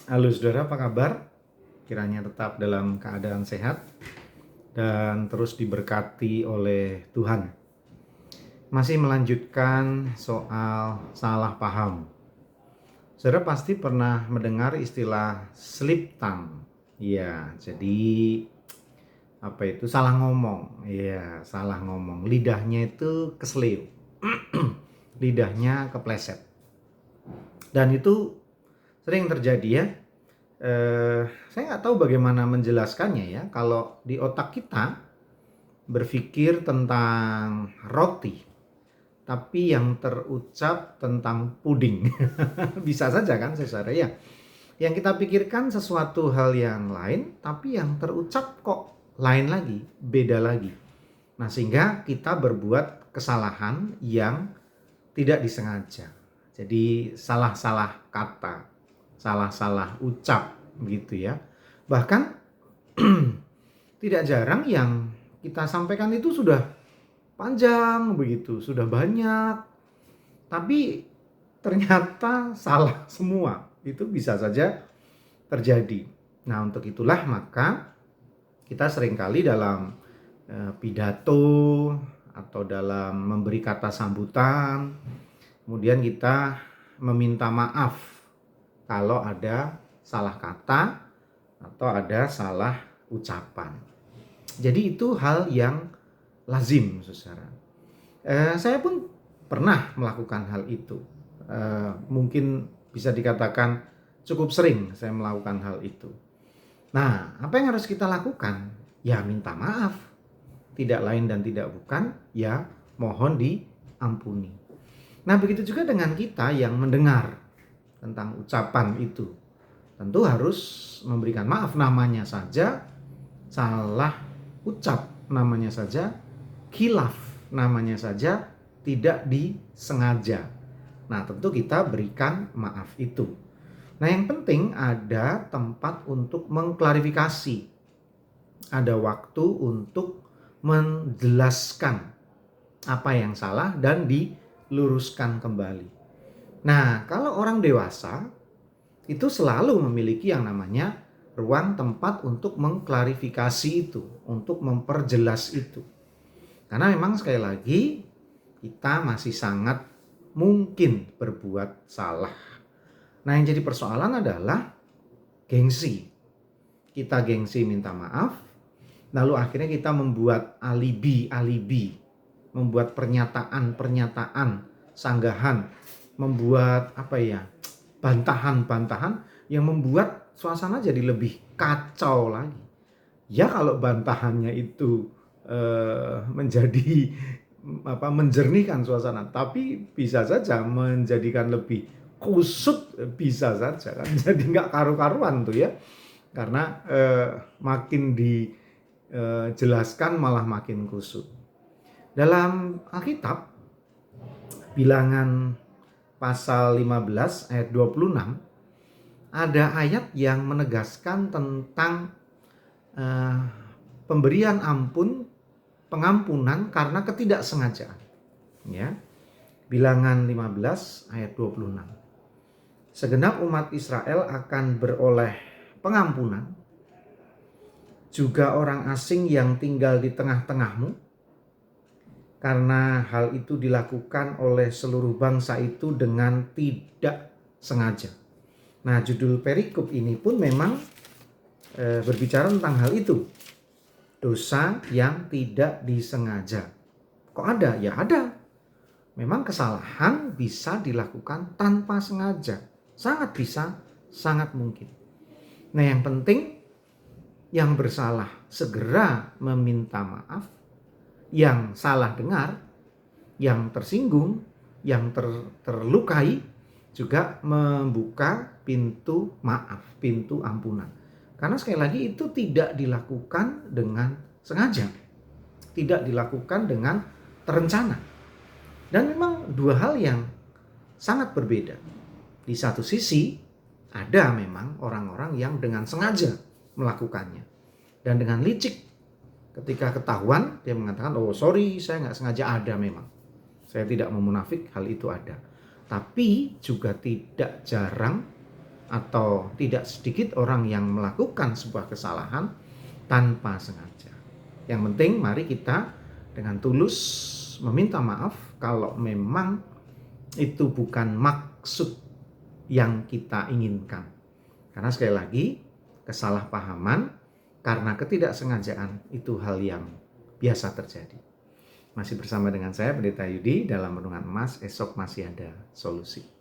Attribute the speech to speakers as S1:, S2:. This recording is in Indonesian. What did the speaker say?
S1: Halo saudara, apa kabar? Kiranya tetap dalam keadaan sehat dan terus diberkati oleh Tuhan. Masih melanjutkan soal salah paham. Saudara pasti pernah mendengar istilah slip tongue. Ya, jadi apa itu salah ngomong. Ya, salah ngomong. Lidahnya itu keseleo. Lidahnya kepleset. Dan itu sering terjadi ya. Saya nggak tahu bagaimana menjelaskannya ya. Kalau di otak kita berpikir tentang roti, tapi yang terucap tentang puding. Bisa saja kan saudara ya. Yang kita pikirkan sesuatu hal yang lain, tapi yang terucap kok lain lagi, beda lagi. Nah sehingga kita berbuat kesalahan yang tidak disengaja. Jadi salah-salah kata, salah-salah ucap gitu ya. Bahkan tidak jarang yang kita sampaikan itu sudah panjang begitu, sudah banyak, tapi ternyata salah semua. Itu bisa saja terjadi. Nah, untuk itulah maka kita seringkali dalam pidato atau dalam memberi kata sambutan, kemudian kita meminta maaf kalau ada salah kata atau ada salah ucapan. Jadi itu hal yang lazim, saudara. Saya pun pernah melakukan hal itu. Mungkin bisa dikatakan cukup sering saya melakukan hal itu. Nah, apa yang harus kita lakukan? Ya minta maaf. Tidak lain dan tidak bukan, ya mohon diampuni. Nah, begitu juga dengan kita yang mendengar tentang ucapan itu. Tentu harus memberikan maaf, namanya saja salah ucap, namanya saja khilaf, namanya saja tidak disengaja. Nah, tentu kita berikan maaf itu. Nah, yang penting ada tempat untuk mengklarifikasi. Ada waktu untuk menjelaskan apa yang salah dan diluruskan kembali. Nah, kalau orang dewasa itu selalu memiliki yang namanya ruang tempat untuk mengklarifikasi itu, untuk memperjelas itu. Karena memang sekali lagi kita masih sangat mungkin berbuat salah. Nah, yang jadi persoalan adalah gengsi. Kita gengsi minta maaf, lalu akhirnya kita membuat alibi-alibi, membuat pernyataan-pernyataan sanggahan, membuat bantahan-bantahan yang membuat suasana jadi lebih kacau lagi. Ya kalau bantahannya itu menjadi menjernihkan suasana, tapi bisa saja menjadikan lebih kusut, bisa saja kan. Jadi nggak karu-karuan tuh ya, karena makin dijelaskan malah makin kusut. Dalam Alkitab, Bilangan pasal 15 ayat 26, ada ayat yang menegaskan tentang pemberian pengampunan karena ketidaksengajaan. Ya. Bilangan 15 ayat 26. Segenap umat Israel akan beroleh pengampunan, juga orang asing yang tinggal di tengah-tengahmu, karena hal itu dilakukan oleh seluruh bangsa itu dengan tidak sengaja. Nah, judul perikop ini pun memang berbicara tentang hal itu. Dosa yang tidak disengaja. Kok ada? Ya ada. Memang kesalahan bisa dilakukan tanpa sengaja. Sangat bisa, sangat mungkin. Nah, yang penting yang bersalah segera meminta maaf. Yang salah dengar, yang tersinggung, yang terlukai juga membuka pintu maaf, pintu ampunan. Karena sekali lagi itu tidak dilakukan dengan sengaja, tidak dilakukan dengan terencana. Dan memang dua hal yang sangat berbeda. Di satu sisi ada memang orang-orang yang dengan sengaja melakukannya. Dan dengan licik ketika ketahuan dia mengatakan, oh sorry saya nggak sengaja, ada memang. Saya tidak mau munafik, hal itu ada. Tapi juga tidak jarang atau tidak sedikit orang yang melakukan sebuah kesalahan tanpa sengaja. Yang penting mari kita dengan tulus meminta maaf kalau memang itu bukan maksud yang kita inginkan. Karena sekali lagi, kesalahpahaman karena ketidaksengajaan itu hal yang biasa terjadi. Masih bersama dengan saya Pendeta Yudi dalam Renungan Emas, esok masih ada solusi.